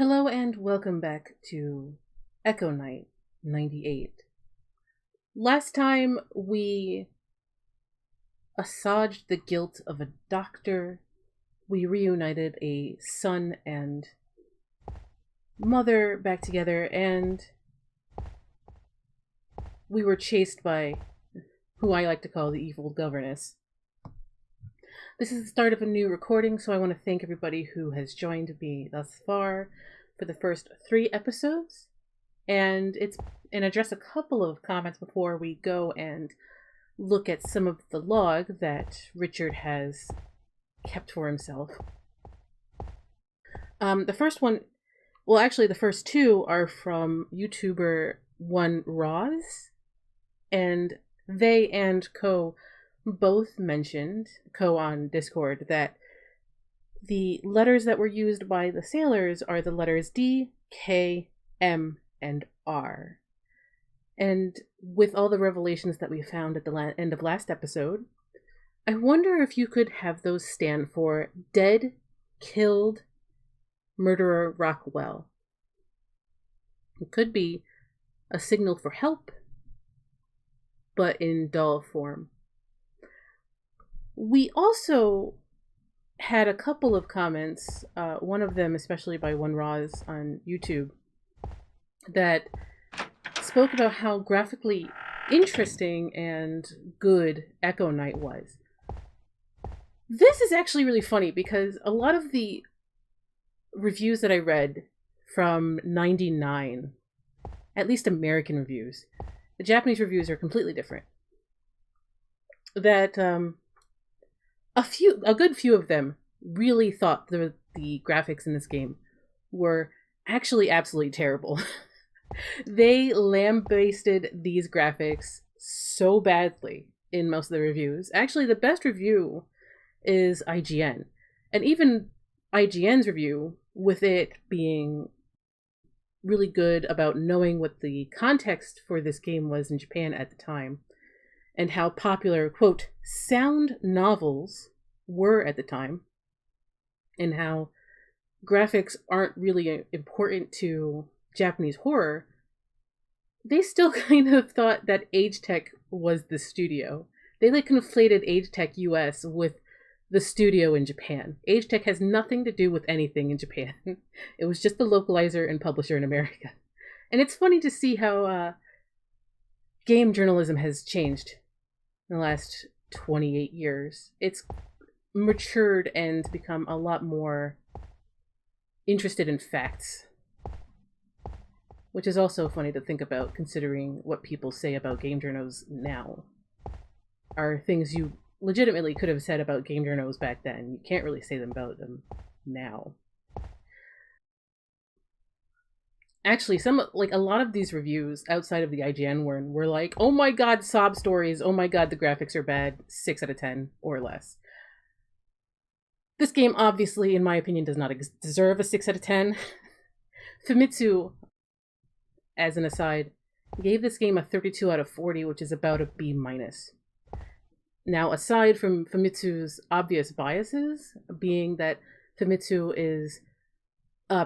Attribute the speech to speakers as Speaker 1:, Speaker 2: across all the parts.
Speaker 1: Hello and welcome back to Echo Night 98. Last time we assuaged the guilt of a doctor, we reunited a son and mother back together, and we were chased by who I like to call the evil governess. This is the start of a new recording, so I want to thank everybody who has joined me thus far for the first 3 episodes, and address a couple of comments before we go and look at some of the log that Richard has kept for himself. The first one, well, actually, the first 2 are from YouTuber One Roz, and they and Co both mentioned, Co on Discord, that the letters that were used by the sailors are the letters D, K, M, and R. And with all the revelations that we found at the end of last episode, I wonder if you could have those stand for Dead, Killed, Murderer Rockwell. It could be a signal for help, but in doll form. We also had a couple of comments, one of them especially by One Roz on YouTube, that spoke about how graphically interesting and good Echo Night was. This is actually really funny because a lot of the reviews that I read from 99, at least American reviews, the Japanese reviews are completely different. That a good few of them really thought the graphics in this game were actually absolutely terrible. They lambasted these graphics so badly in most of the reviews. Actually, the best review is IGN. And even IGN's review, with it being really good about knowing what the context for this game was in Japan at the time, and how popular, quote, sound novels were at the time, and how graphics aren't really important to Japanese horror, they still kind of thought that Age Tech was the studio. They conflated Age Tech US with the studio in Japan. Age Tech has nothing to do with anything in Japan. It was just the localizer and publisher in America. And it's funny to see how game journalism has changed in the last 28 years. It's matured and become a lot more interested in facts, which is also funny to think about considering what people say about game journos now are things you legitimately could have said about game journos back then. You can't really say them about them now. Actually, a lot of these reviews outside of the IGN one were like, oh my god, sob stories, oh my god, the graphics are bad, 6 out of 10 or less. This game, obviously, in my opinion, does not deserve a 6 out of 10. Famitsu, as an aside, gave this game a 32 out of 40, which is about a B-. Now, aside from Famitsu's obvious biases, being that Famitsu is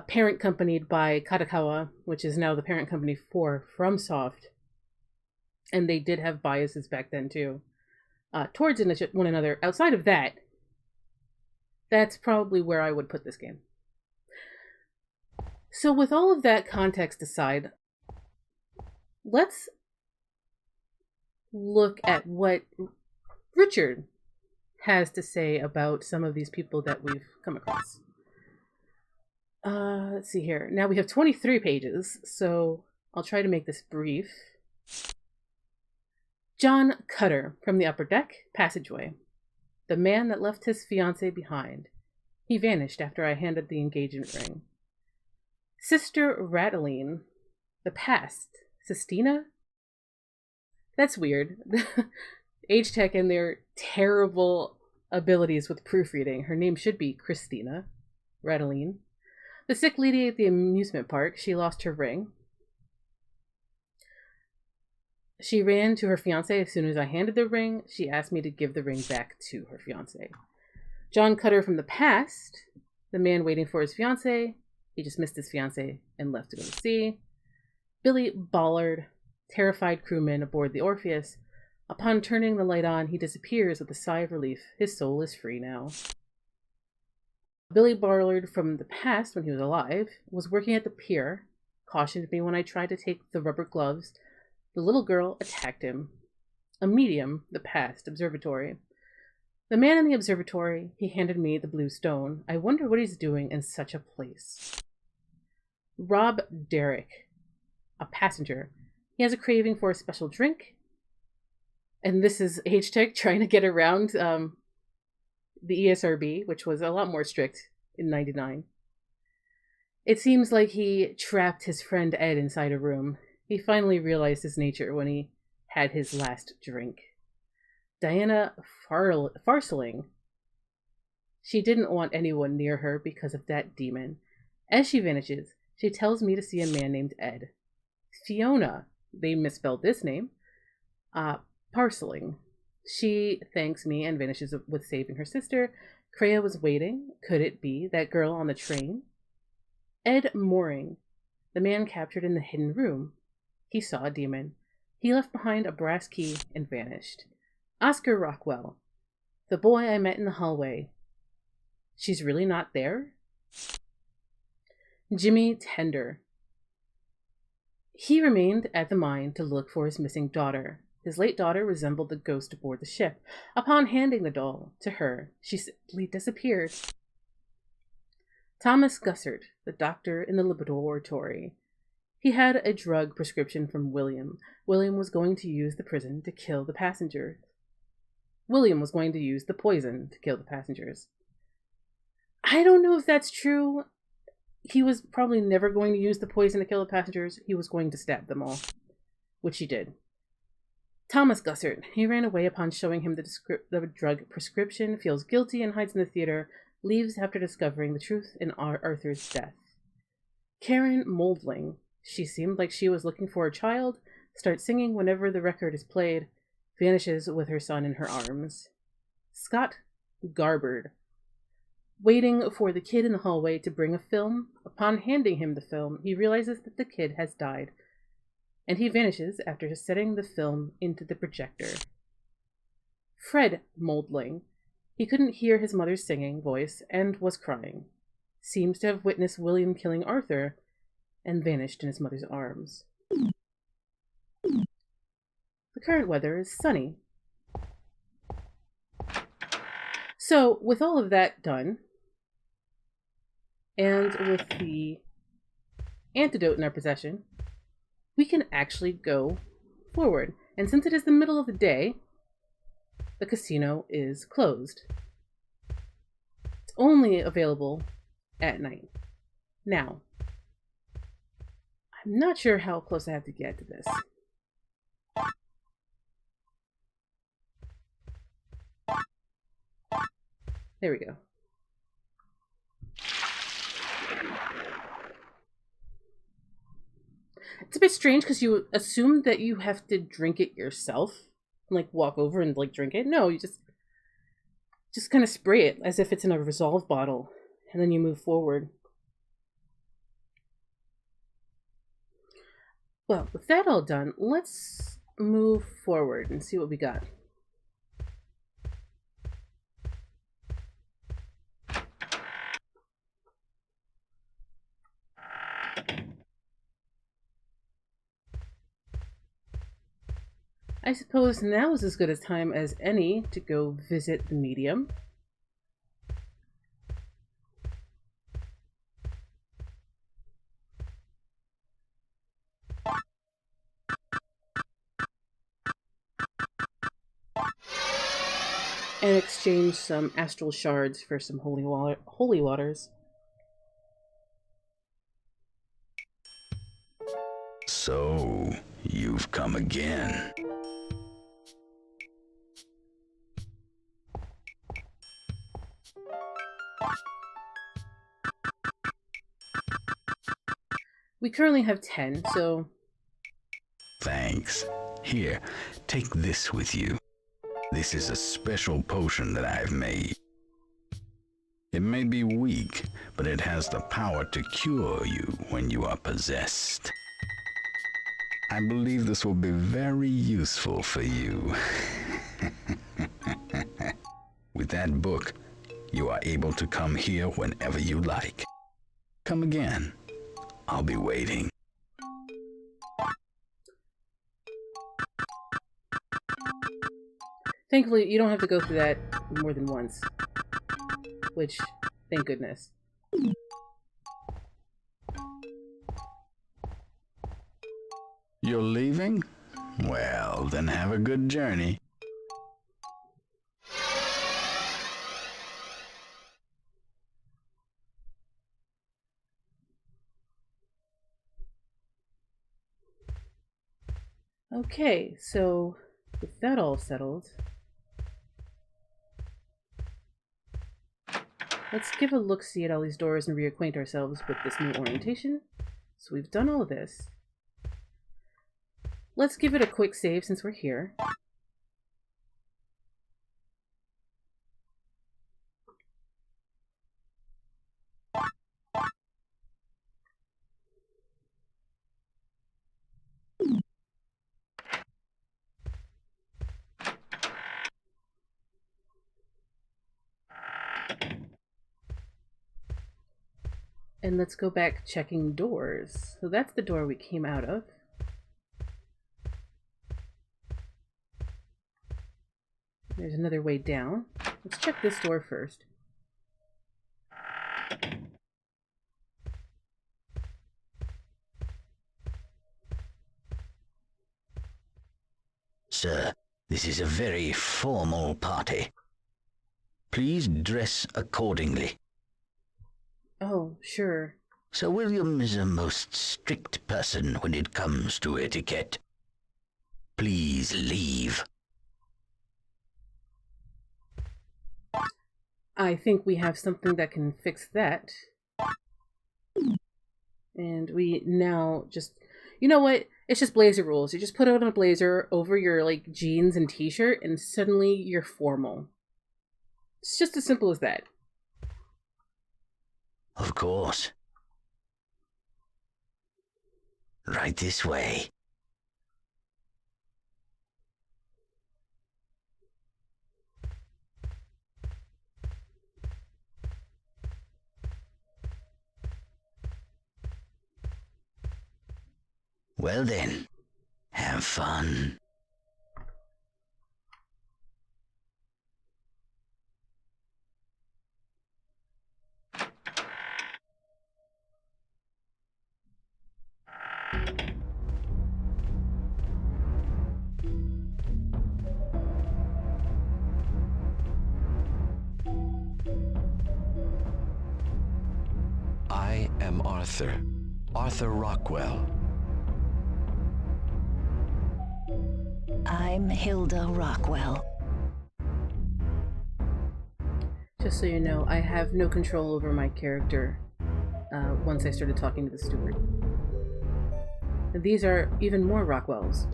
Speaker 1: parent companied by Katakawa, which is now the parent company for FromSoft, and they did have biases back then too, towards one another. Outside of that, that's probably where I would put this game. So with all of that context aside, let's look at what Richard has to say about some of these people that we've come across. Let's see here. Now we have 23 pages, so I'll try to make this brief. John Cutter from the upper deck, passageway. The man that left his fiancée behind. He vanished after I handed the engagement ring. Sister Rataline. The past. Sistina? That's weird. Age Tech and their terrible abilities with proofreading. Her name should be Christina Rataline. The sick lady at the amusement park. She lost her ring. She ran to her fiancé as soon as I handed the ring. She asked me to give the ring back to her fiancé. John Cutter from the past. The man waiting for his fiancé. He dismissed his fiancée and left to go to sea. Billy Ballard, terrified crewman aboard the Orpheus. Upon turning the light on, he disappears with a sigh of relief. His soul is free now. Billy Ballard from the past, when he was alive, was working at the pier, cautioned me when I tried to take the rubber gloves. The little girl attacked him. A medium, the past, observatory. The man in the observatory, he handed me the blue stone. I wonder what he's doing in such a place. Rob Derrick, a passenger. He has a craving for a special drink. And this is H-Tech trying to get around the ESRB, which was a lot more strict in 99. It seems like he trapped his friend Ed inside a room. He finally realized his nature when he had his last drink. Diana Farsling. She didn't want anyone near her because of that demon. As she vanishes, she tells me to see a man named Ed. Fiona, they misspelled this name, Parceling. She thanks me and vanishes with saving her sister. Kreia was waiting. Could it be that girl on the train? Ed Mooring, the man captured in the hidden room. He saw a demon. He left behind a brass key and vanished. Oscar Rockwell, the boy I met in the hallway. She's really not there? Jimmy Tender. He remained at the mine to look for his missing daughter. His late daughter resembled the ghost aboard the ship. Upon handing the doll to her, she simply disappeared. Thomas Gussert, the doctor in the laboratory. He had a drug prescription from William. William was going to use the prison to kill the passengers. William was going to use the poison to kill the passengers. I don't know if that's true. He was probably never going to use the poison to kill the passengers. He was going to stab them all, which he did. Thomas Gussert. He ran away upon showing him the drug prescription, feels guilty and hides in the theater, leaves after discovering the truth in Arthur's death. Karen Moldling. She seemed like she was looking for a child, starts singing whenever the record is played, vanishes with her son in her arms. Scott Garbard. Waiting for the kid in the hallway to bring a film. Upon handing him the film, he realizes that the kid has died, and he vanishes after setting the film into the projector. Fred Moldling. He couldn't hear his mother's singing voice and was crying. Seems to have witnessed William killing Arthur and vanished in his mother's arms. The current weather is sunny. So, with all of that done, and with the antidote in our possession, we can actually go forward. And since it is the middle of the day, the casino is closed. It's only available at night. Now, I'm not sure how close I have to get to this. There we go. It's a bit strange because you assume that you have to drink it yourself. Like walk over and like drink it. No, you just kind of spray it as if it's in a Resolve bottle. And then you move forward. Well, with that all done, let's move forward and see what we got. I suppose now is as good a time as any to go visit the medium. And exchange some astral shards for some holy waters.
Speaker 2: So, you've come again.
Speaker 1: We currently have 10, so...
Speaker 2: Thanks. Here, take this with you. This is a special potion that I've made. It may be weak, but it has the power to cure you when you are possessed. I believe this will be very useful for you. With that book, you are able to come here whenever you like. Come again. I'll be waiting.
Speaker 1: Thankfully, you don't have to go through that more than once. Which, thank goodness.
Speaker 2: You're leaving? Well, then have a good journey.
Speaker 1: Okay, so with that all settled, let's give a look-see at all these doors and reacquaint ourselves with this new orientation. So we've done all of this. Let's give it a quick save since we're here. And let's go back checking doors. So that's the door we came out of. There's another way down. Let's check this door first.
Speaker 3: Sir, this is a very formal party. Please dress accordingly.
Speaker 1: Oh, sure.
Speaker 3: Sir William is a most strict person when it comes to etiquette. Please leave.
Speaker 1: I think we have something that can fix that. And we now just... You know what? It's just blazer rules. You just put on a blazer over your, like, jeans and t-shirt, and suddenly you're formal. It's just as simple as that.
Speaker 3: Of course. Right this way. Well then, have fun.
Speaker 4: I am Arthur Rockwell.
Speaker 5: I'm Hilda Rockwell.
Speaker 1: Just so you know, I have no control over my character once I started talking to the steward. And these are even more Rockwells.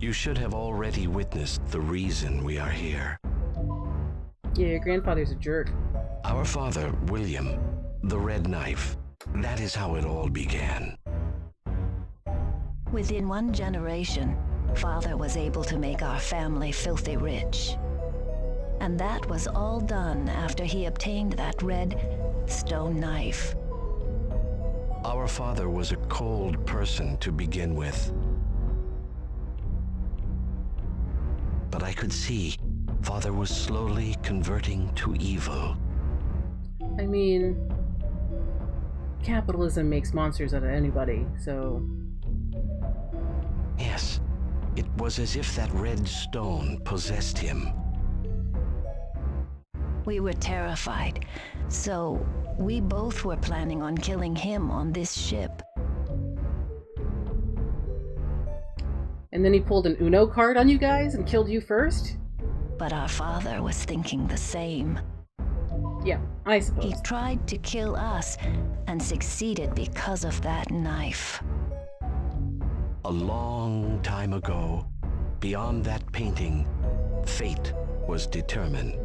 Speaker 4: You should have already witnessed the reason we are here.
Speaker 1: Yeah, your grandfather's a jerk.
Speaker 4: Our father, William, the Red Knife, that is how it all began.
Speaker 5: Within one generation, Father was able to make our family filthy rich. And that was all done after he obtained that red stone knife.
Speaker 4: Our father was a cold person to begin with. But I could see Father was slowly converting to evil.
Speaker 1: I mean, capitalism makes monsters out of anybody, so...
Speaker 4: Yes, it was as if that red stone possessed him.
Speaker 5: We were terrified, so we both were planning on killing him on this ship.
Speaker 1: And then he pulled an Uno card on you guys and killed you first?
Speaker 5: But our father was thinking the same.
Speaker 1: Yeah, I suppose.
Speaker 5: He tried to kill us and succeeded because of that knife.
Speaker 4: A long time ago, beyond that painting, fate was determined.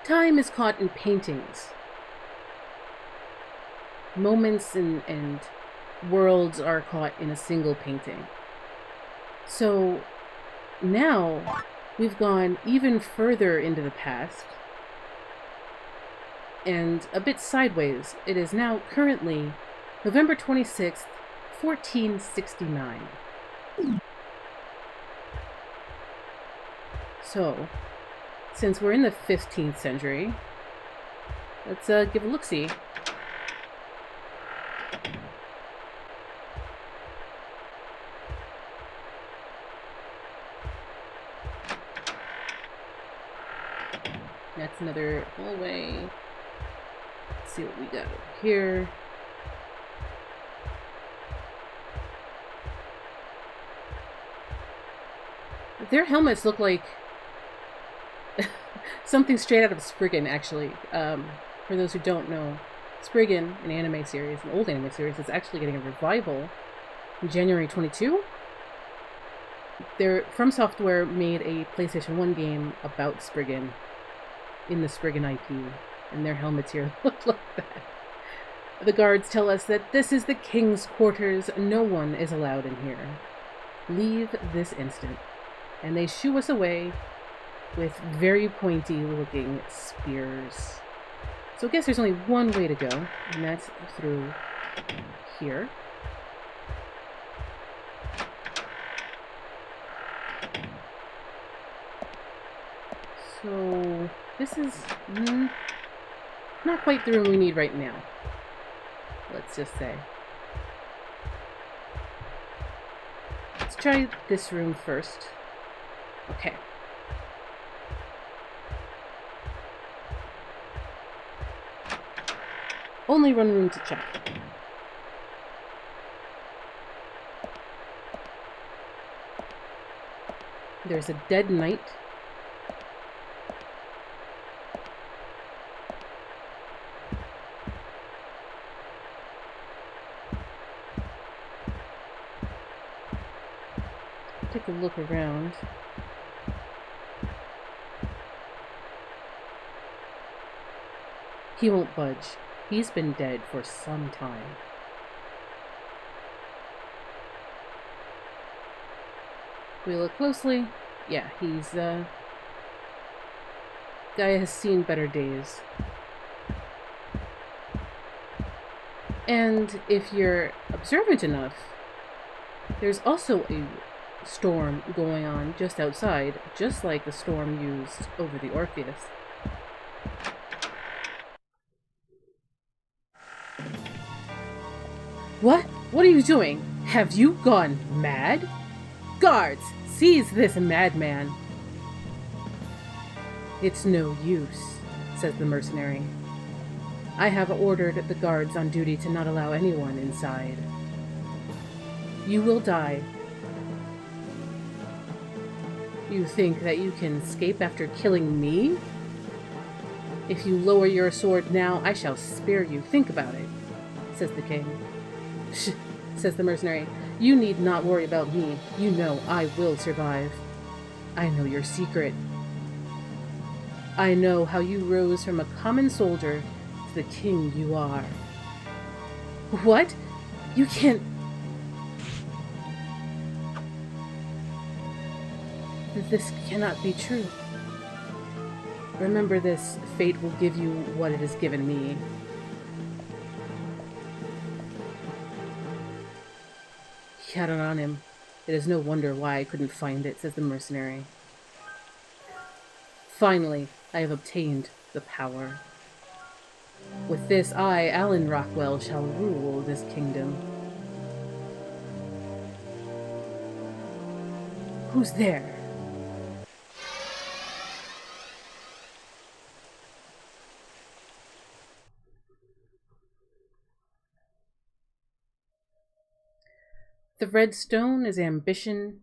Speaker 1: Time is caught in paintings. Moments and worlds are caught in a single painting. So now we've gone even further into the past and a bit sideways. It is now currently November 26th, 1469. So, since we're in the 15th century, let's give a look-see. That's another hallway. Let's see what we got over here. Their helmets look like something straight out of Spriggan, actually. For those who don't know, Spriggan, an anime series, an old anime series, is actually getting a revival in January 22. From Software made a PlayStation 1 game about Spriggan in the Spriggan IP, and their helmets here look like that. The guards tell us that this is the king's quarters. No one is allowed in here. Leave this instant. And they shoo us away with very pointy-looking spears. So I guess there's only one way to go, and that's through here. So this is not quite the room we need right now. Let's just say. Let's try this room first. Okay. Only one room to check. There's a dead knight. Take a look around. He won't budge. He's been dead for some time. If we look closely, yeah, he's, guy has seen better days. And if you're observant enough, there's also a storm going on just outside, just like the storm used over the Orpheus. What? What are you doing? Have you gone mad? Guards, seize this madman. It's no use, says the mercenary. I have ordered the guards on duty to not allow anyone inside. You will die. You think that you can escape after killing me? If you lower your sword now, I shall spare you. Think about it, says the king. Shh, says the mercenary. You need not worry about me. You know I will survive. I know your secret. I know how you rose from a common soldier to the king you are. What? You can't... This cannot be true. Remember this. Fate will give you what it has given me. He had it on him. It is no wonder why I couldn't find it, says the mercenary. Finally, I have obtained the power. With this, I, Alan Rockwell, shall rule this kingdom. Who's there? The red stone is ambition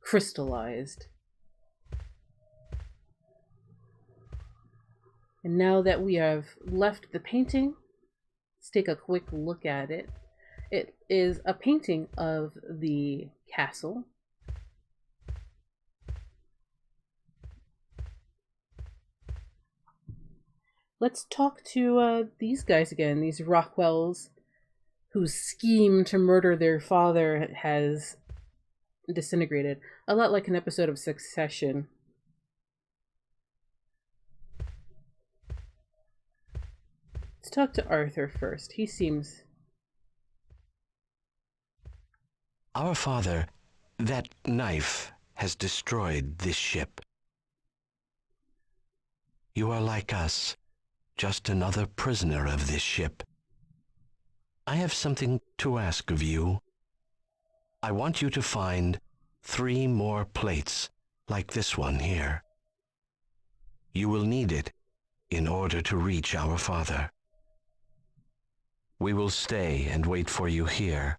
Speaker 1: crystallized. And now that we have left the painting, let's take a quick look at it. It is a painting of the castle. Let's talk to these guys again, these Rockwells, whose scheme to murder their father has disintegrated. A lot like an episode of Succession. Let's talk to Arthur first. He seems...
Speaker 4: Our father, that knife has destroyed this ship. You are like us, just another prisoner of this ship. I have something to ask of you. I want you to find 3 more plates like this one here. You will need it in order to reach our father. We will stay and wait for you here.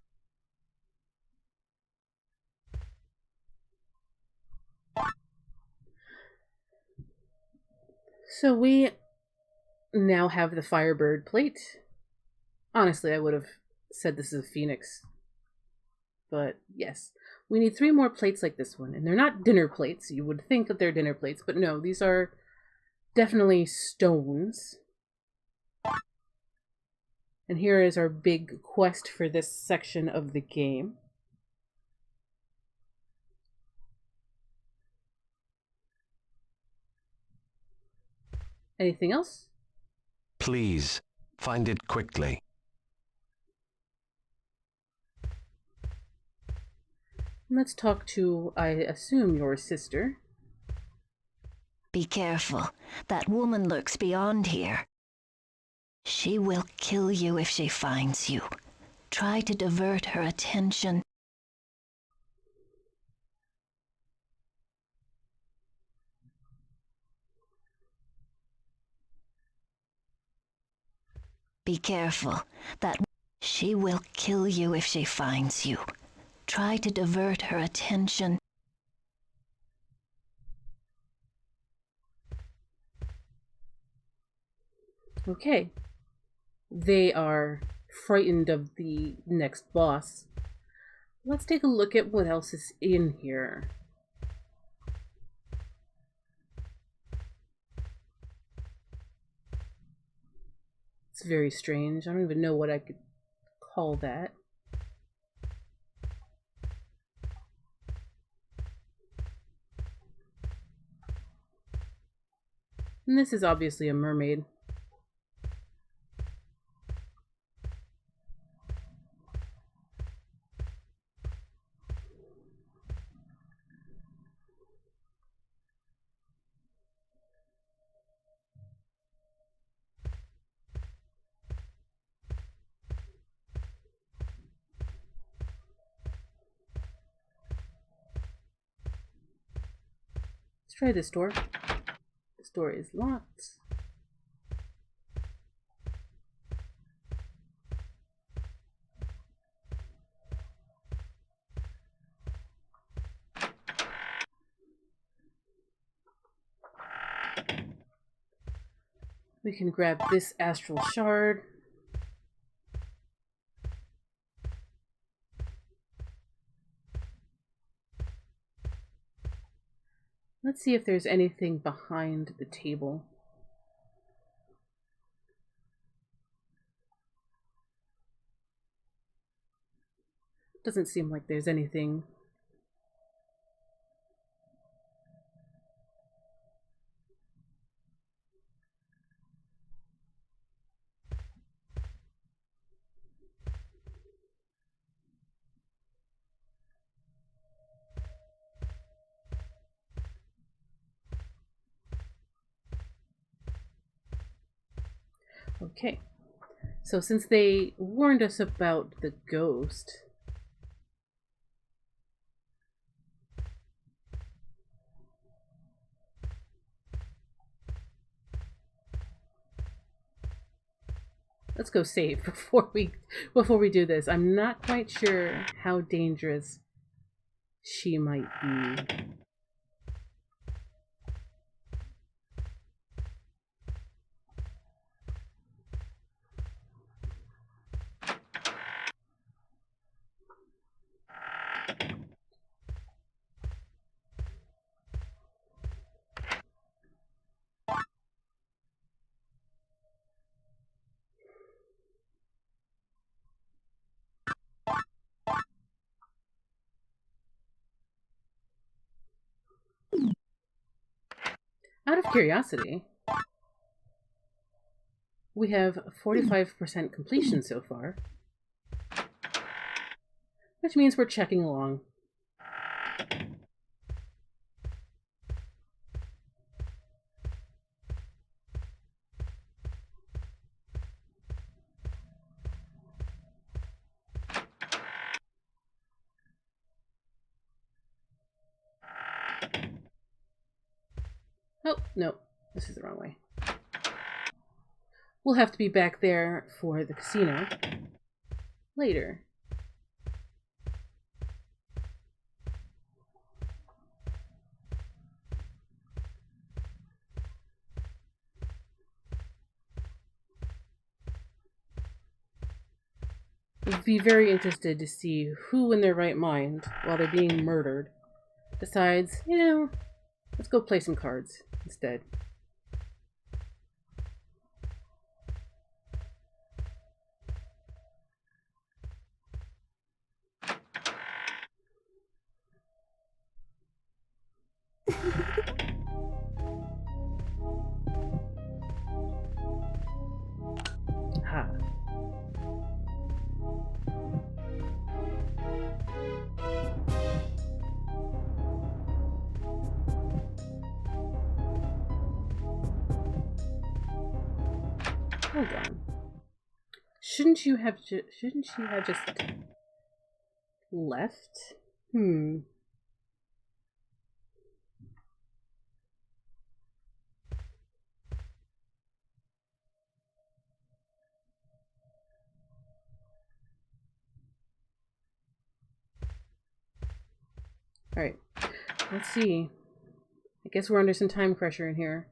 Speaker 1: So we now have the Firebird plate. Honestly, I would have said this is a Phoenix. But yes, we need 3 more plates like this one. And they're not dinner plates. You would think that they're dinner plates, but no, these are definitely stones. And here is our big quest for this section of the game. Anything else?
Speaker 4: Please, find it quickly.
Speaker 1: Let's talk to, I assume, your sister.
Speaker 5: Be careful. That woman lurks beyond here. She will kill you if she finds you. Try to divert her attention. Be careful. She will kill you if she finds you. Try to divert her attention.
Speaker 1: Okay. They are frightened of the next boss. Let's take a look at what else is in here. It's very strange. I don't even know what I could call that. And this is obviously a mermaid. Let's try this door. This door is locked. We can grab this astral shard. Let's see if there's anything behind the table. Doesn't seem like there's anything. Okay, so since they warned us about the ghost, let's go save before we do this. I'm not quite sure how dangerous she might be. Out of curiosity, we have 45% completion so far, which means we're checking along. Oh, no, this is the wrong way. We'll have to be back there for the casino later. I'd be very interested to see who in their right mind, while they're being murdered, decides, you know, let's go play some cards instead. Ha. Hold on. Shouldn't you have just left? Alright, let's see. I guess we're under some time pressure in here.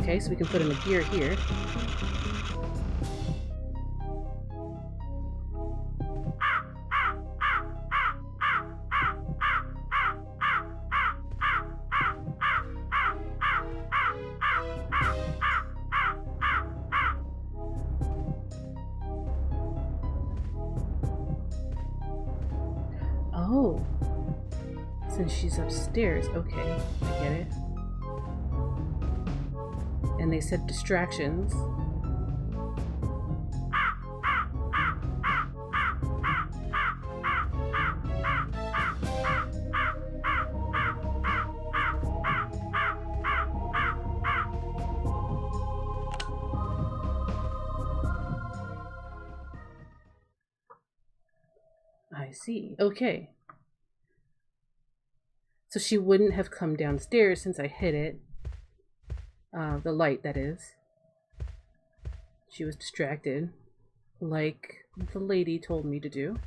Speaker 1: Okay, so we can put in a gear here. Oh, since she's upstairs, okay, I get it. And they said distractions. I see. Okay. So she wouldn't have come downstairs since I hit it. The light, that is. She was distracted, like the lady told me to do.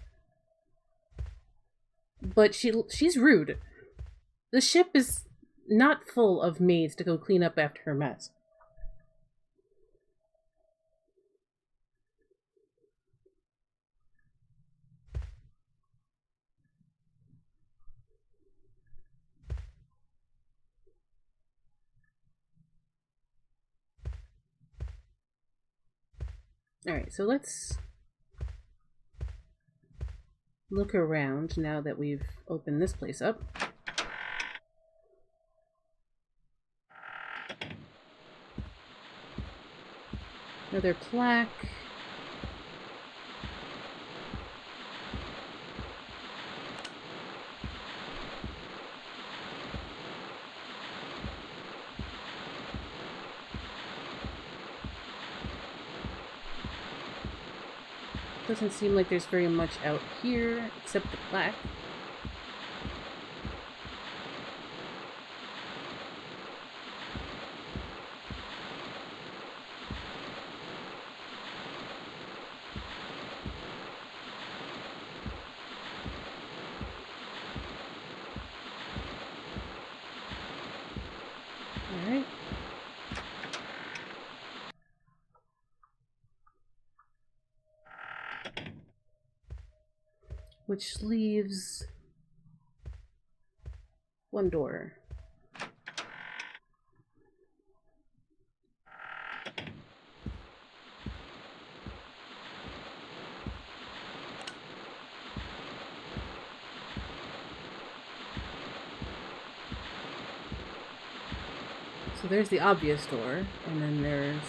Speaker 1: But she's rude. The ship is not full of maids to go clean up after her mess. Alright, so let's look around now that we've opened this place up. Another plaque. Doesn't seem like there's very much out here except the plaque. Alright. Which leaves one door. So there's the obvious door, and then there's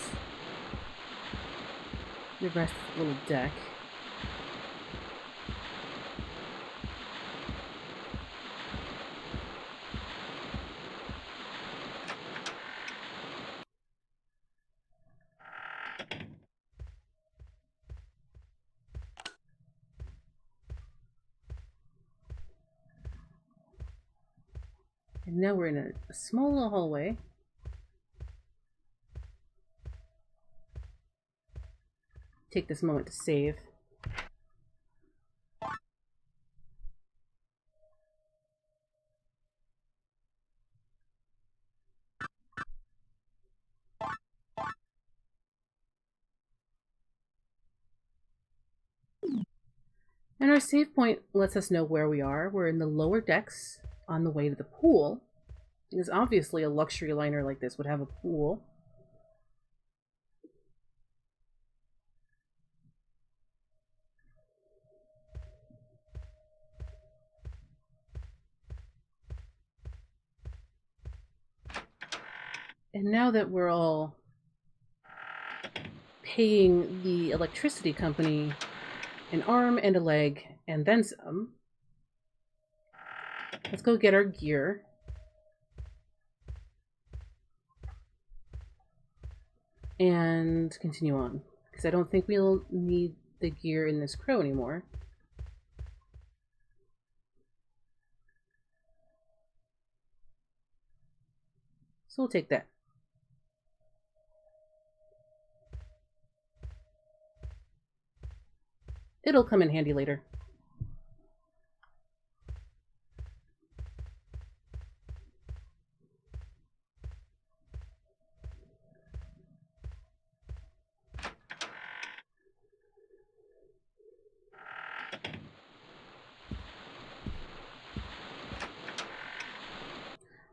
Speaker 1: the rest of the little deck. And now we're in a small little hallway. Take this moment to save. And our save point lets us know where we are. We're in the lower decks on the way to the pool. Because obviously a luxury liner like this would have a pool. And now that we're all paying the electricity company an arm and a leg and then some, let's go get our gear. And continue on. Because I don't think we'll need the gear in this crow anymore. So we'll take that. It'll come in handy later.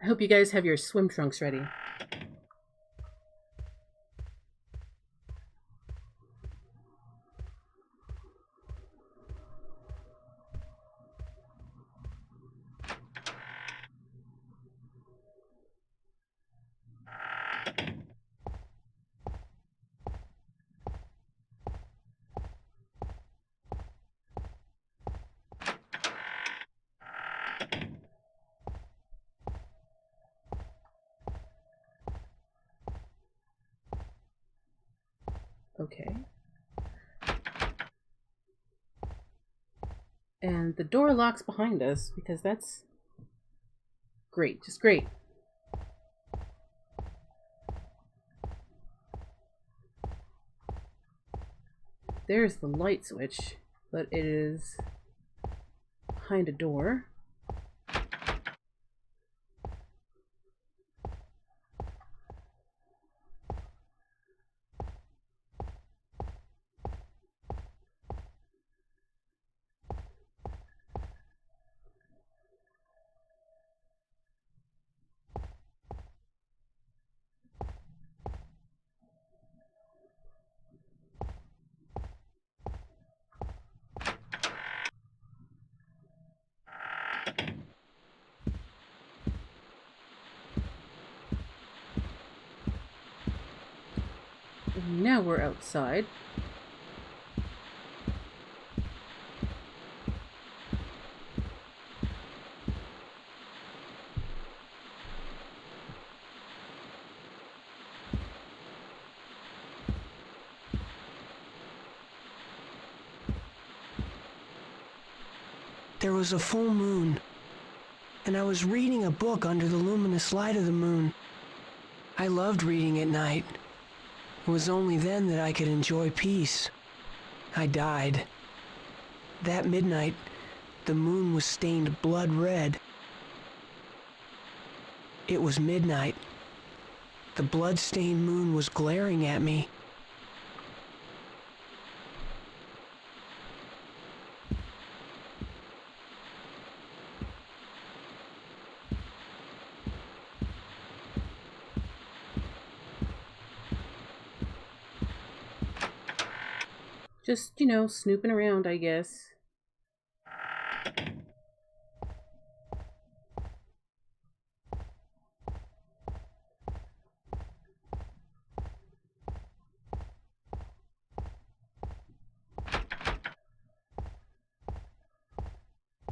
Speaker 1: I hope you guys have your swim trunks ready. Okay. And the door locks behind us because that's great, just great. There's the light switch, but it is behind a door. And now we're outside.
Speaker 6: There was a full moon, and I was reading a book under the luminous light of the moon. I loved reading at night. It was only then that I could enjoy peace. I died. That midnight, the moon was stained blood red. It was midnight. The blood-stained moon was glaring at me.
Speaker 1: Just, snooping around, I guess.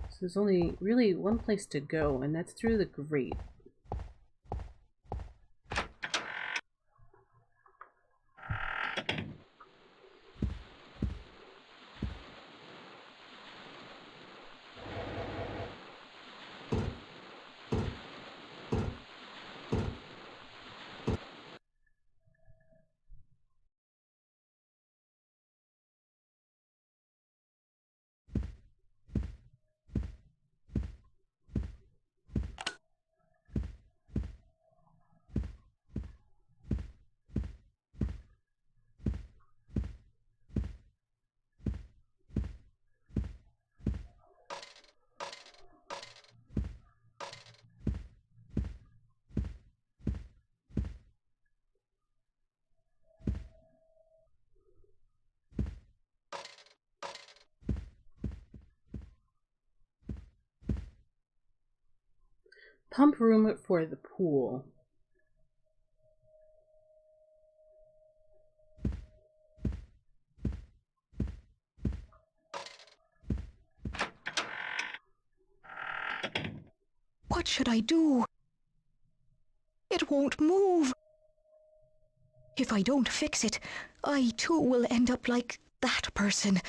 Speaker 1: So there's only really one place to go, and that's through the grate. Pump room for the pool.
Speaker 7: What should I do? It won't move. If I don't fix it, I too will end up like that person.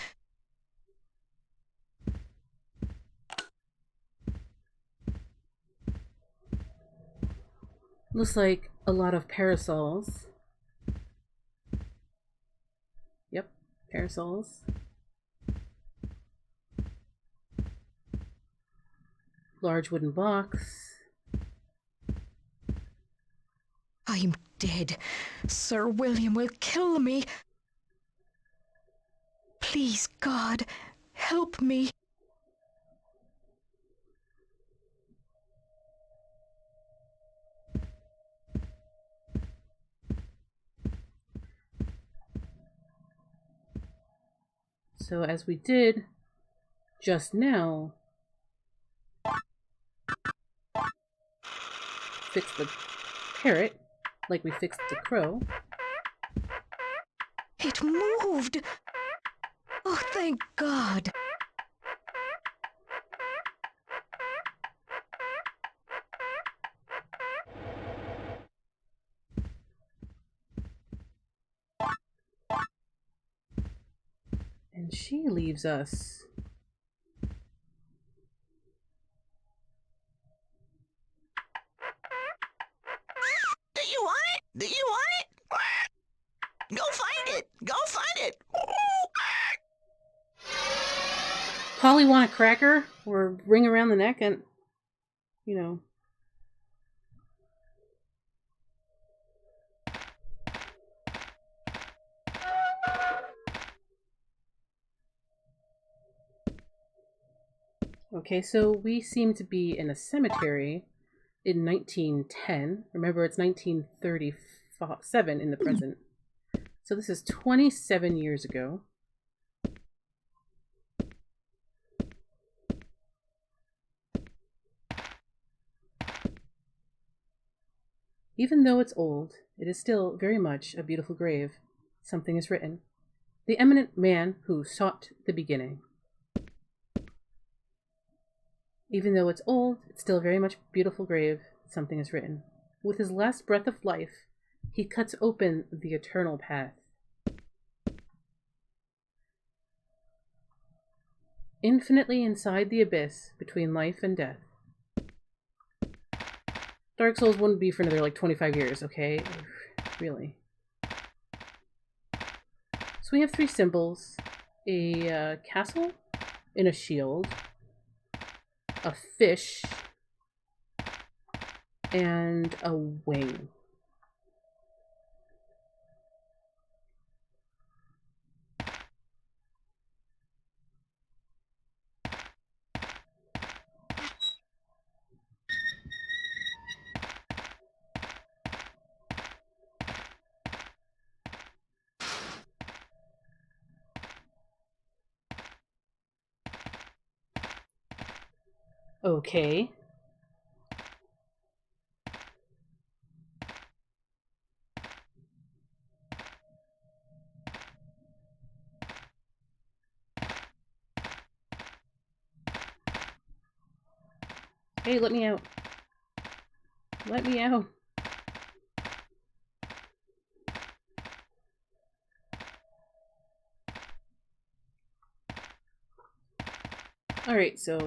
Speaker 1: Looks like a lot of parasols. Yep, parasols. Large wooden box.
Speaker 7: I'm dead. Sir William will kill me. Please, God, help me.
Speaker 1: So as we did just now, fix the parrot like we fixed the crow.
Speaker 7: It moved. Oh, thank God.
Speaker 1: And she leaves us.
Speaker 3: Do you want it? Do you want it? Go find it! Go find it!
Speaker 1: Polly want a cracker or ring around the neck and, Okay, so we seem to be in a cemetery in 1910. Remember, it's 1937 in the present. So this is 27 years ago. Even though it's old, it is still very much a beautiful grave. Something is written. The eminent man who sought the beginning. Even though it's old, it's still very much a beautiful grave. Something is written. With his last breath of life, he cuts open the eternal path. Infinitely inside the abyss between life and death. Dark Souls wouldn't be for another like 25 years, okay? Really. So we have 3 symbols. A castle in a shield. A fish. And a wing. Okay. Hey, let me out. Let me out. Alright, so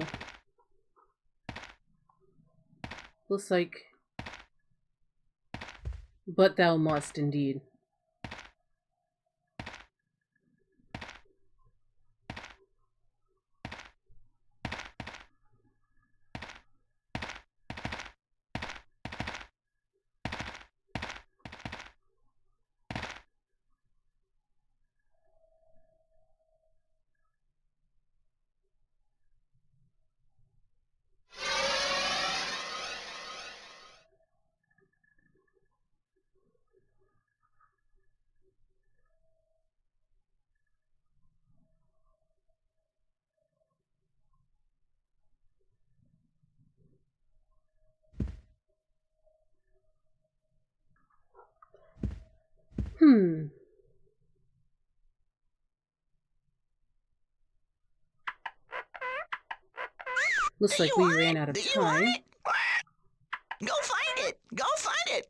Speaker 1: looks like but thou must indeed. Looks like we ran out of time.
Speaker 3: Go find it! Go find it!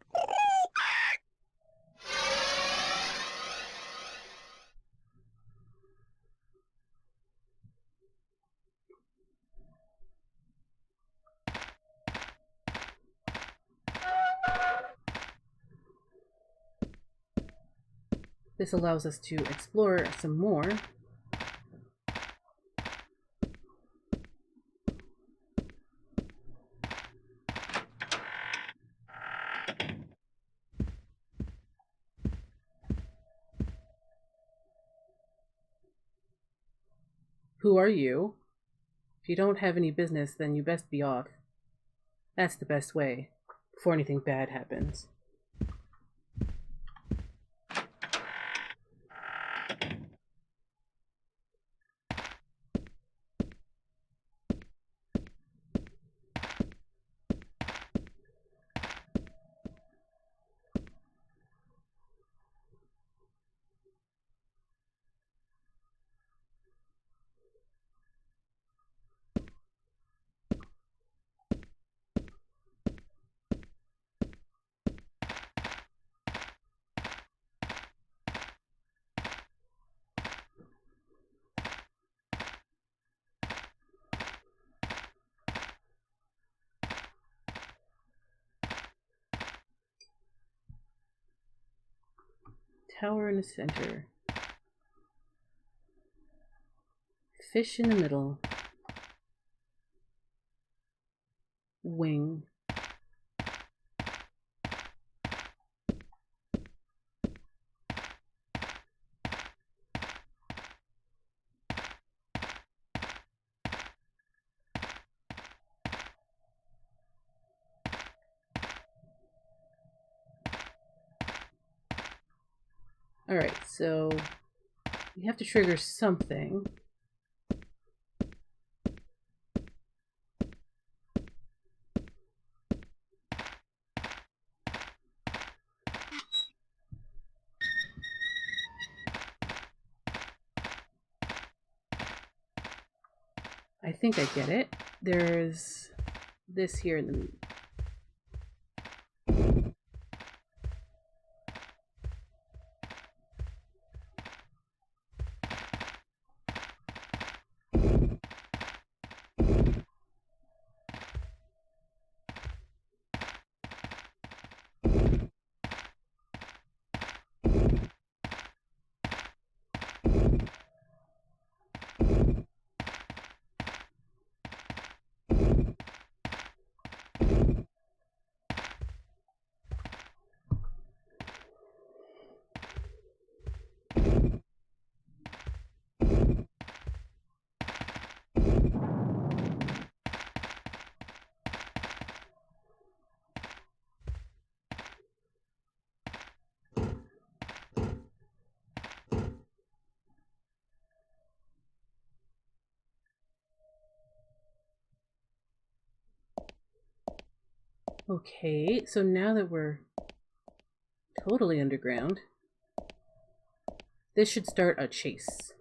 Speaker 1: This allows us to explore some more. Who are you? If you don't have any business, then you best be off. That's the best way, before anything bad happens. Tower in the center. Fish in the middle. Wing. Alright, so we have to trigger something. I think I get it. There's this here in the... Okay, so now that we're totally underground, this should start a chase.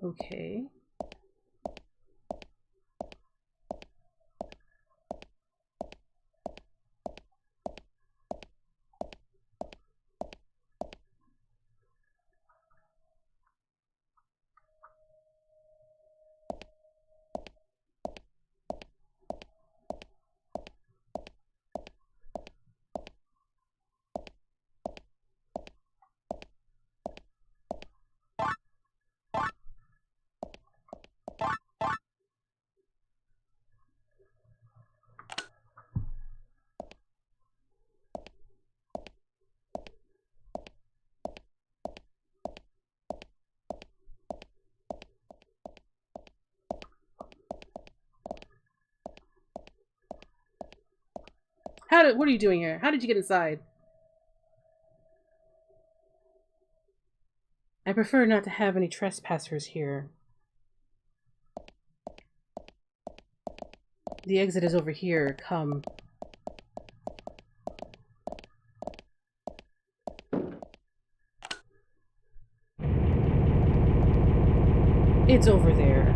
Speaker 1: Okay. What are you doing here? How did you get inside? I prefer not to have any trespassers here. The exit is over here. Come. It's over there.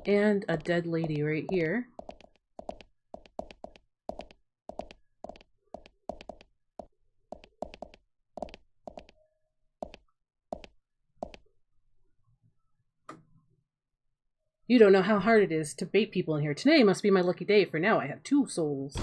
Speaker 1: And a dead lady right here. You don't know how hard it is to bait people in here. Today must be my lucky day, for now I have 2 souls.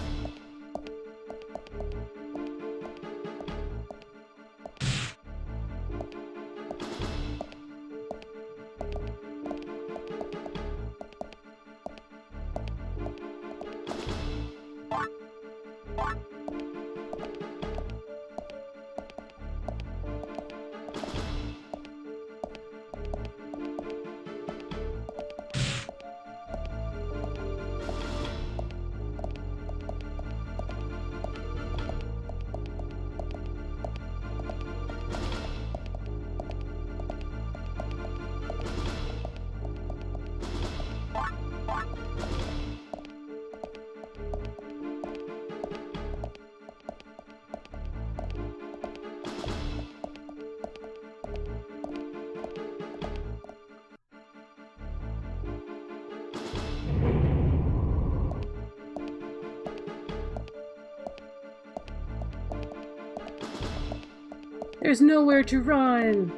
Speaker 1: There's nowhere to run!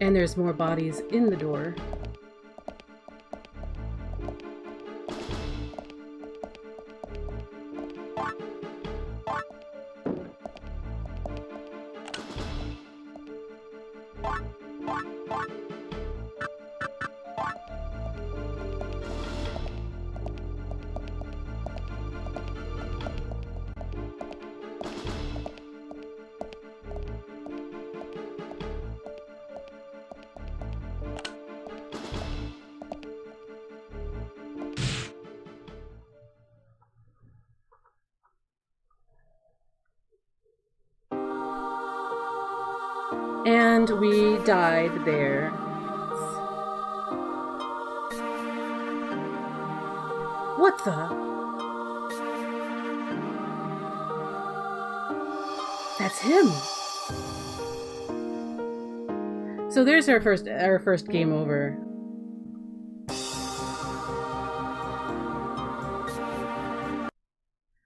Speaker 1: And there's more bodies in the door. And we died there. What the? That's him. So there's our first game over.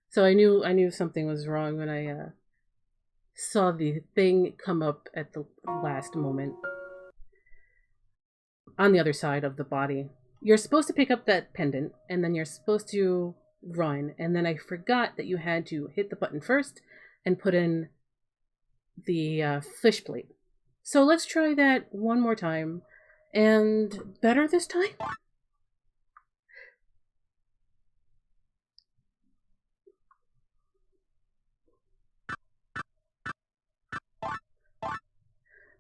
Speaker 1: So I knew something was wrong when I saw the thing come up at the last moment on the other side of the body. You're supposed to pick up that pendant, and then you're supposed to run, and then I forgot that you had to hit the button first and put in the fish plate. So let's try that one more time, and better this time?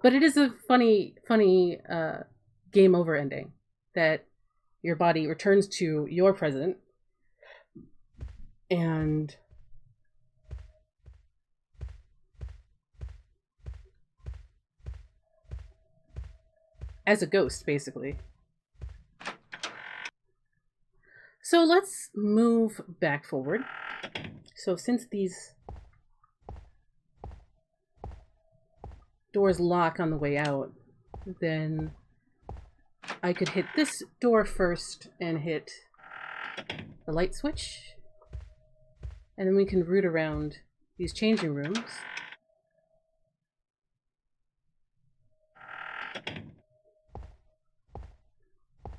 Speaker 1: But it is a funny game over ending that your body returns to your present and as a ghost, basically. So let's move back forward. So since these doors lock on the way out, then I could hit this door first and hit the light switch. And then we can root around these changing rooms.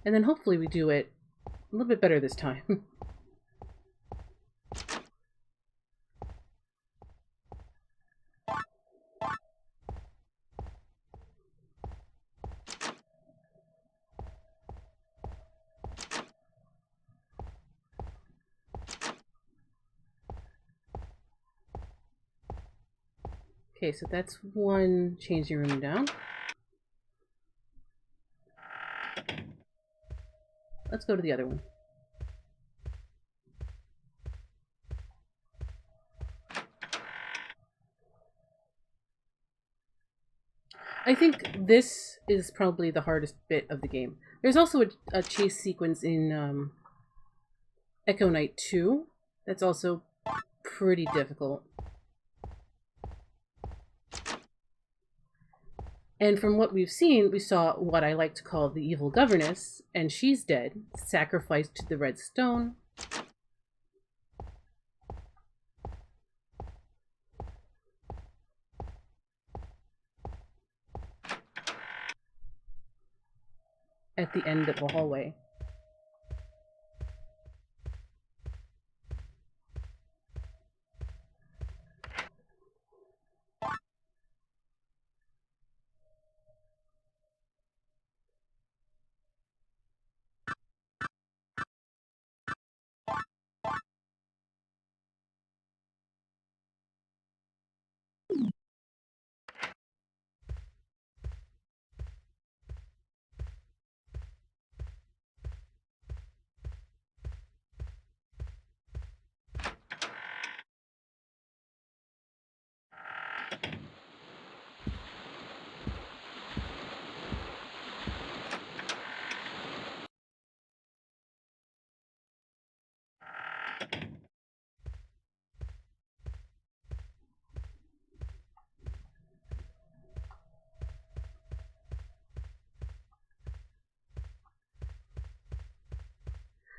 Speaker 1: And then hopefully we do it a little bit better this time. Okay, so that's one changing room down. Let's go to the other one. I think this is probably the hardest bit of the game. There's also a chase sequence in Echo Knight 2 that's also pretty difficult. And from what we've seen, we saw what I like to call the evil governess, and she's dead, sacrificed to the Red Stone. At the end of the hallway.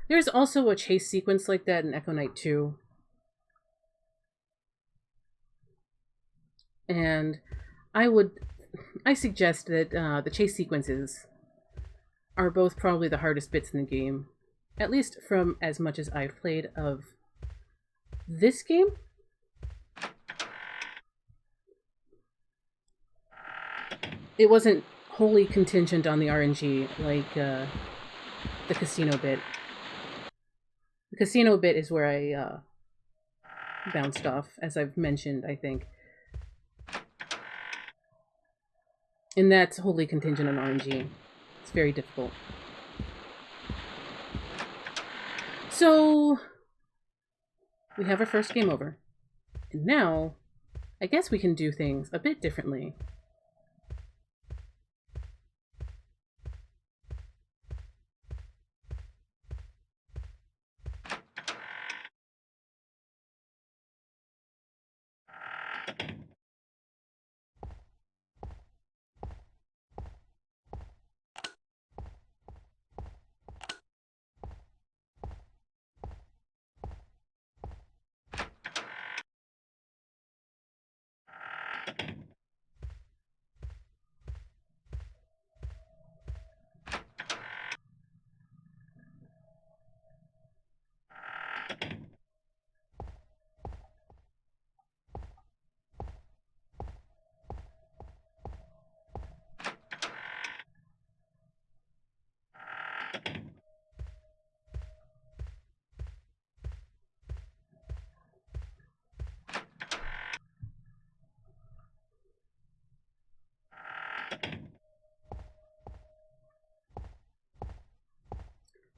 Speaker 1: There's also a chase sequence like that in Echo Knight 2. And I suggest that the chase sequences are both probably the hardest bits in the game. At least from as much as I've played of this game. It wasn't wholly contingent on the RNG like the casino bit. The casino bit is where I bounced off, as I've mentioned, I think. And that's wholly contingent on RNG. It's very difficult. So, we have our first game over. And now, I guess we can do things a bit differently.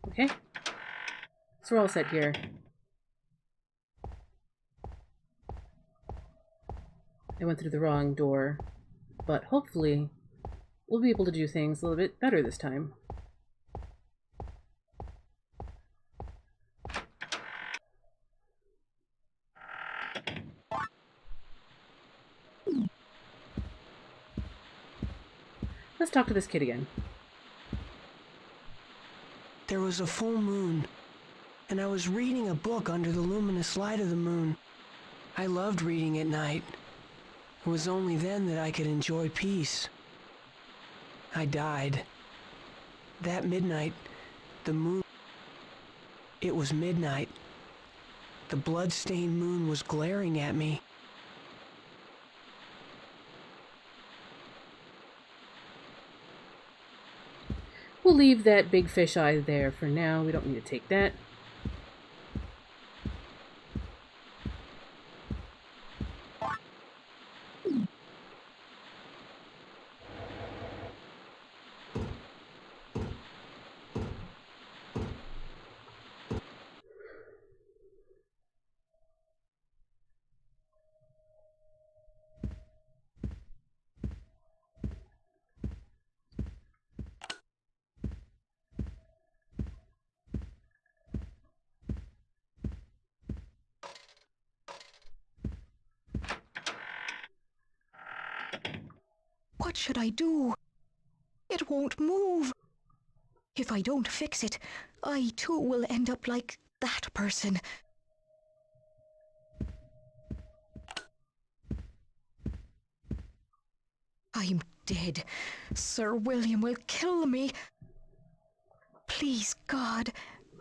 Speaker 1: Okay. So we're all set here. I went through the wrong door, but hopefully we'll be able to do things a little bit better this time. Let's talk to this kid again.
Speaker 6: There was a full moon, and I was reading a book under the luminous light of the moon. I loved reading at night. It was only then that I could enjoy peace. I died. That midnight, the moon... It was midnight. The blood-stained moon was glaring at me.
Speaker 1: We'll leave that big fish eye there for now. We don't need to take that.
Speaker 7: What should I do? It won't move. If I don't fix it, I too will end up like that person. I'm dead. Sir William will kill me. Please, God,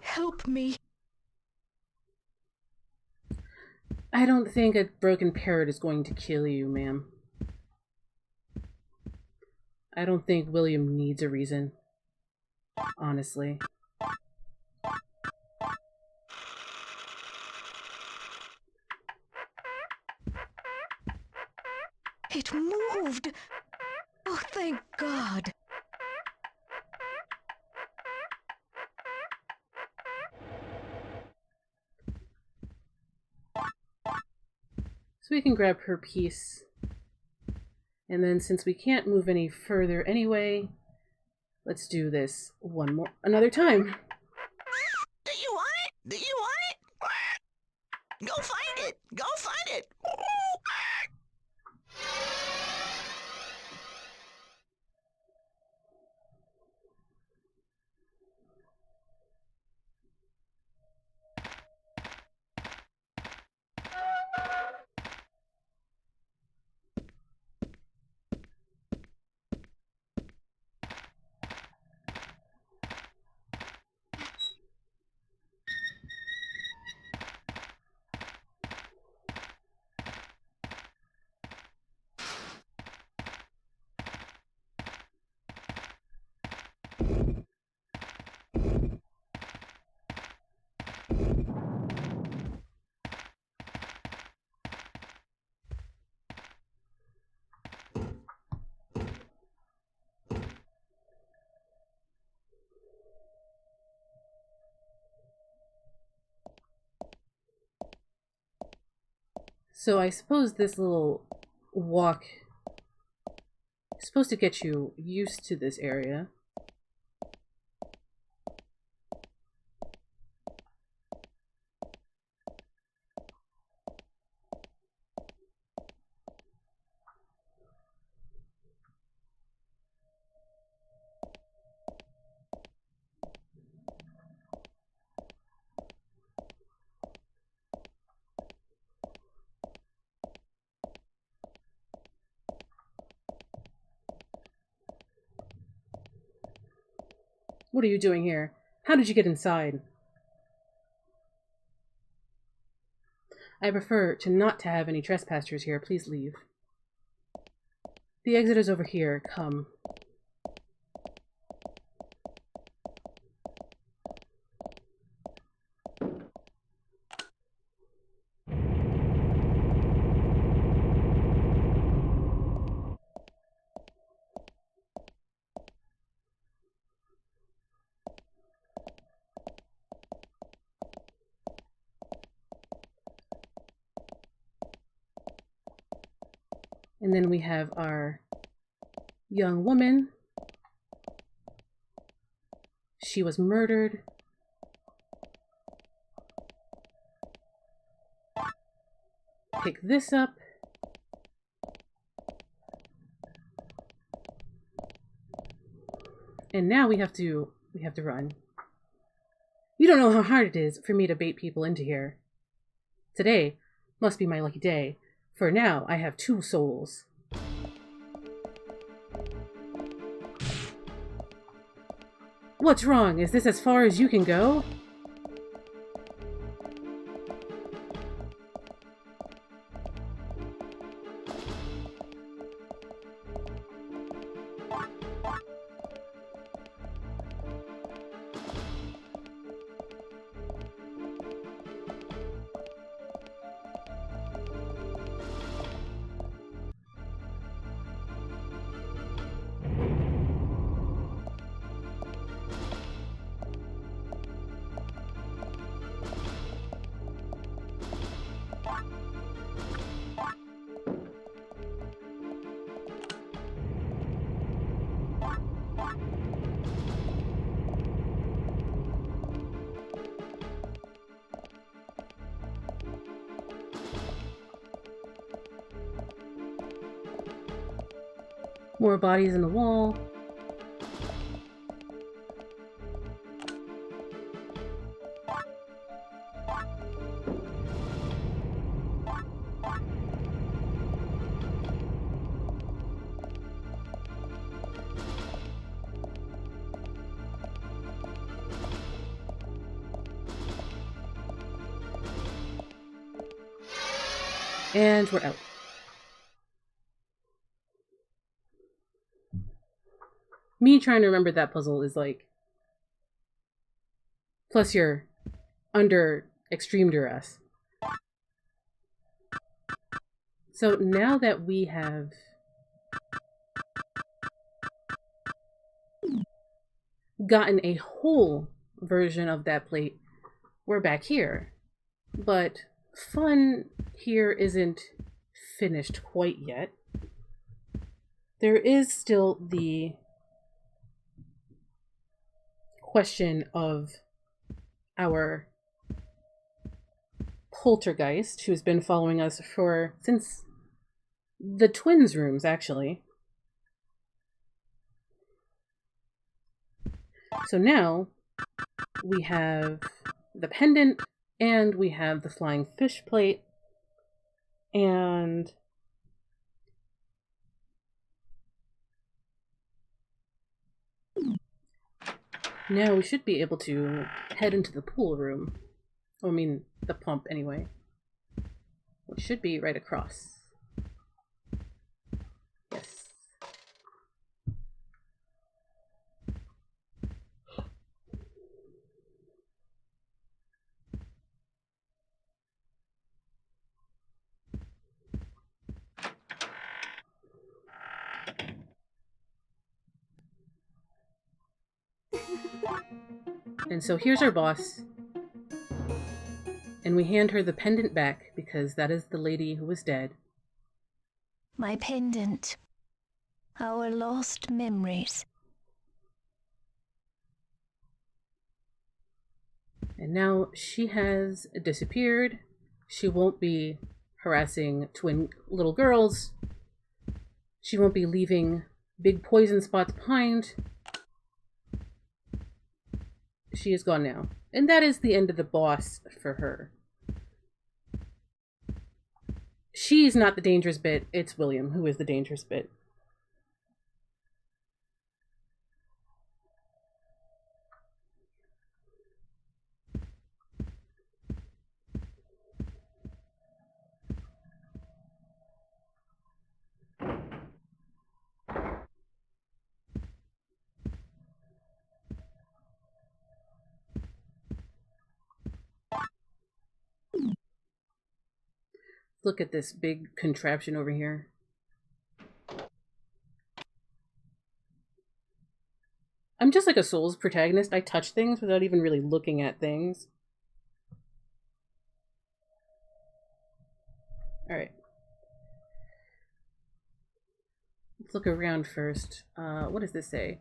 Speaker 7: help me.
Speaker 1: I don't think a broken parrot is going to kill you, ma'am. I don't think William needs a reason. Honestly.
Speaker 7: It moved. Oh, thank God.
Speaker 1: So we can grab her piece. And then since we can't move any further anyway, let's do this another time.
Speaker 3: Do you want it? Do you want it? Go find it! Go find it!
Speaker 1: So I suppose this little walk is supposed to get you used to this area. What are you doing here? How did you get inside? I prefer to not to have any trespassers here. Please leave. The exit is over here. Come. And then we have our young woman. She was murdered. Pick this up. And now we have to run. You don't know how hard it is for me to bait people into here. Today must be my lucky day. For now, I have 2 souls. What's wrong? Is this as far as you can go? More bodies in the wall. And we're out. Me trying to remember that puzzle is like... Plus you're under extreme duress. So now that we have gotten a whole version of that plate, we're back here. But fun here isn't finished quite yet. There is still the question of our poltergeist, who's been following us since the twins' rooms, actually. So now we have the pendant and we have the flying fish plate, and now we should be able to head into the pool room. I mean, the pump anyway. Which should be right across. Yes. And so here's our boss. And we hand her the pendant back because that is the lady who was dead.
Speaker 5: My pendant. Our lost memories.
Speaker 1: And now she has disappeared. She won't be harassing twin little girls. She won't be leaving big poison spots behind. She is gone now. And that is the end of the boss for her. She's not the dangerous bit. It's William who is the dangerous bit. look at this big contraption over here. I'm just like a Souls protagonist. I touch things without even really looking at things. Alright. Let's look around first. What does this say?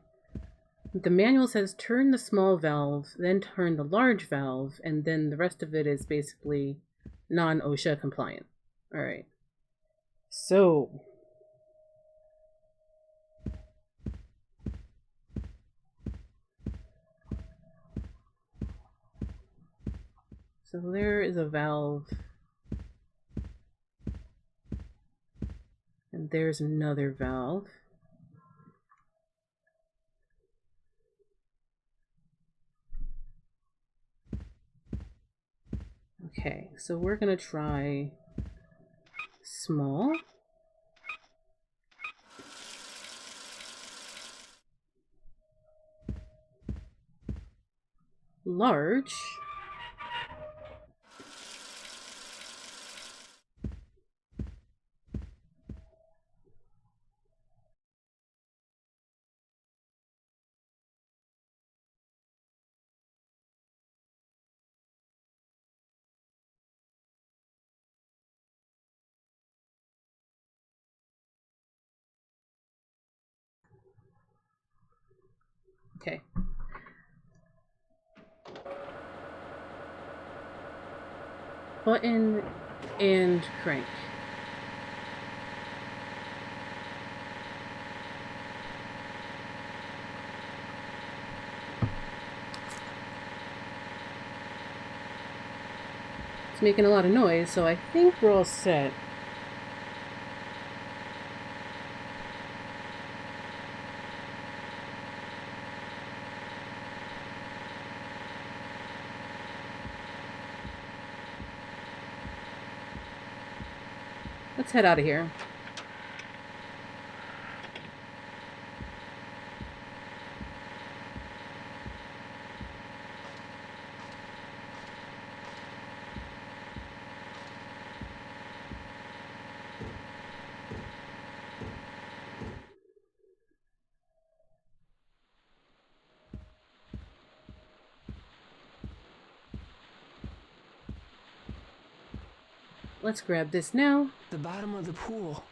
Speaker 1: The manual says turn the small valve, then turn the large valve, and then the rest of it is basically non-OSHA compliant. Alright. So... So there is a valve. And there's another valve. Okay, so we're gonna try small. Large. Okay. Button and crank. It's making a lot of noise, so I think we're all set. Let's head out of here. Let's grab this now.
Speaker 6: The bottom of the pool.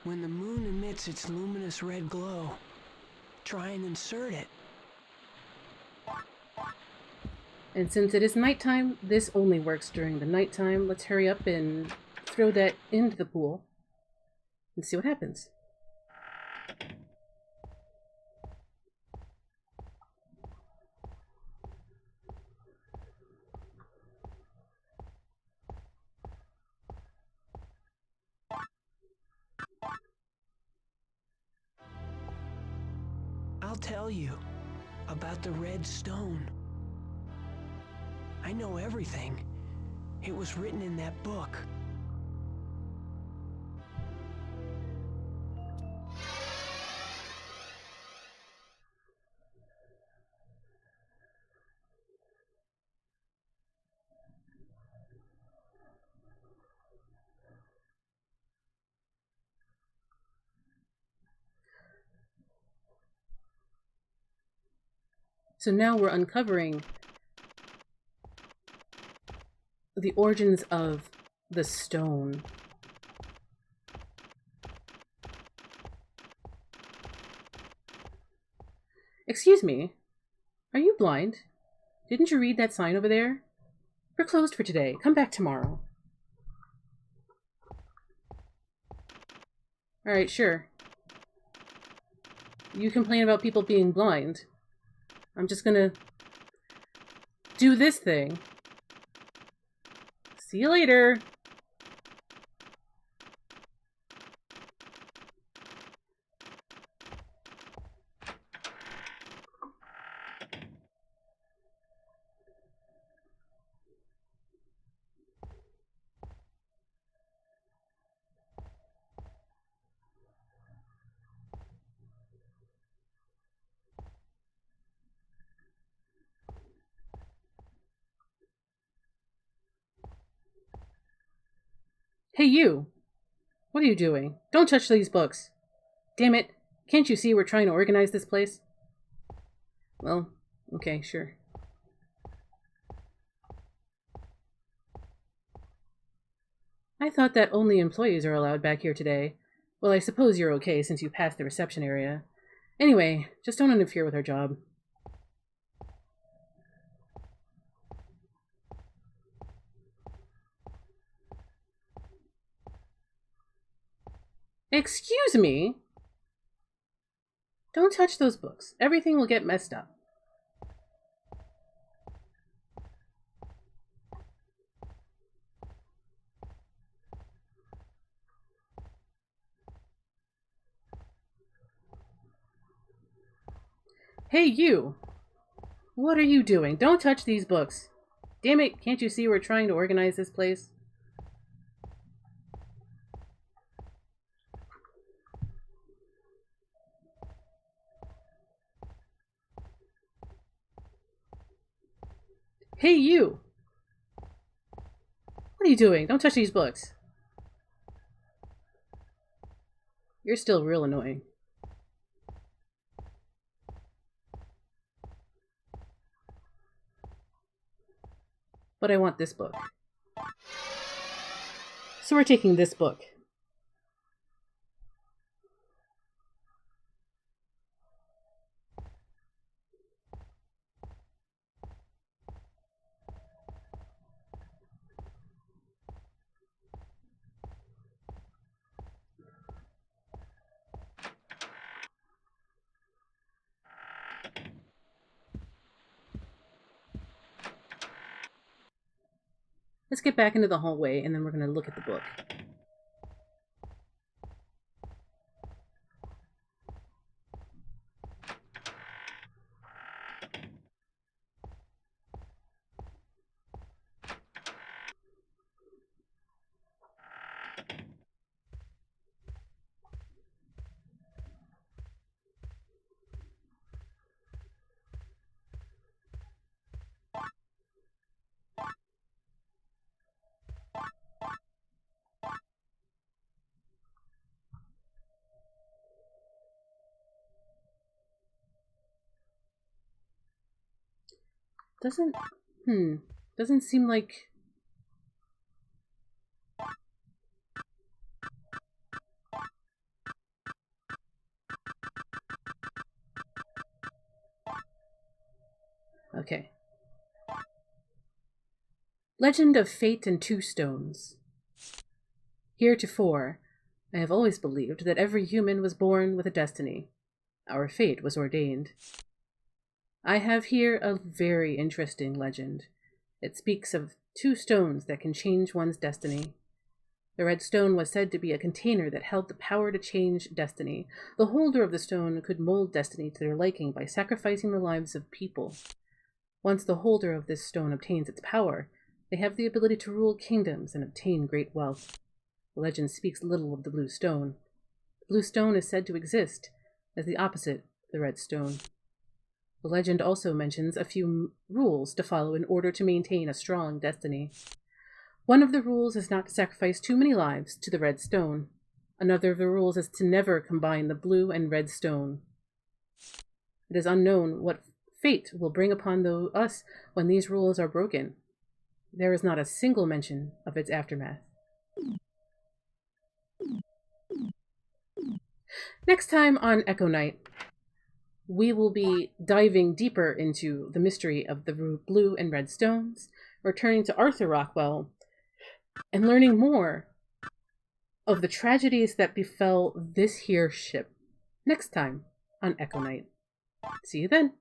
Speaker 6: When the moon emits its luminous red glow, try and insert it.
Speaker 1: And since it is nighttime, this only works during the nighttime. Let's hurry up and throw that into the pool and see what happens.
Speaker 6: I'll tell you about the Red Stone. I know everything. It was written in that book.
Speaker 1: So now we're uncovering the origins of the stone. Excuse me, are you blind? Didn't you read that sign over there? We're closed for today. Come back tomorrow. Alright, sure. You complain about people being blind. I'm just gonna do this thing. See you later. Hey, you! What are you doing? Don't touch these books! Damn it! Can't you see we're trying to organize this place? Well, okay, sure. I thought that only employees are allowed back here today. Well, I suppose you're okay since you passed the reception area. Anyway, just don't interfere with our job. Excuse me? Don't touch those books. Everything will get messed up. Hey, you! What are you doing? Don't touch these books. Damn it, can't you see we're trying to organize this place? Hey, you! What are you doing? Don't touch these books. You're still real annoying. But I want this book. So we're taking this book. Let's get back into the hallway and then we're going to look at the book. Doesn't seem like... Okay. Legend of Fate and Two Stones. Heretofore, I have always believed that every human was born with a destiny. Our fate was ordained. I have here a very interesting legend. It speaks of two stones that can change one's destiny. The red stone was said to be a container that held the power to change destiny. The holder of the stone could mold destiny to their liking by sacrificing the lives of people. Once the holder of this stone obtains its power, they have the ability to rule kingdoms and obtain great wealth. The legend speaks little of the blue stone. The blue stone is said to exist as the opposite of the red stone. The legend also mentions a few rules to follow in order to maintain a strong destiny. One of the rules is not to sacrifice too many lives to the red stone. Another of the rules is to never combine the blue and red stone. It is unknown what fate will bring upon us when these rules are broken. There is not a single mention of its aftermath. Next time on Echo Night, we will be diving deeper into the mystery of the blue and red stones, returning to Arthur Rockwell, and learning more of the tragedies that befell this here ship. Next time on Echo Night. See you then.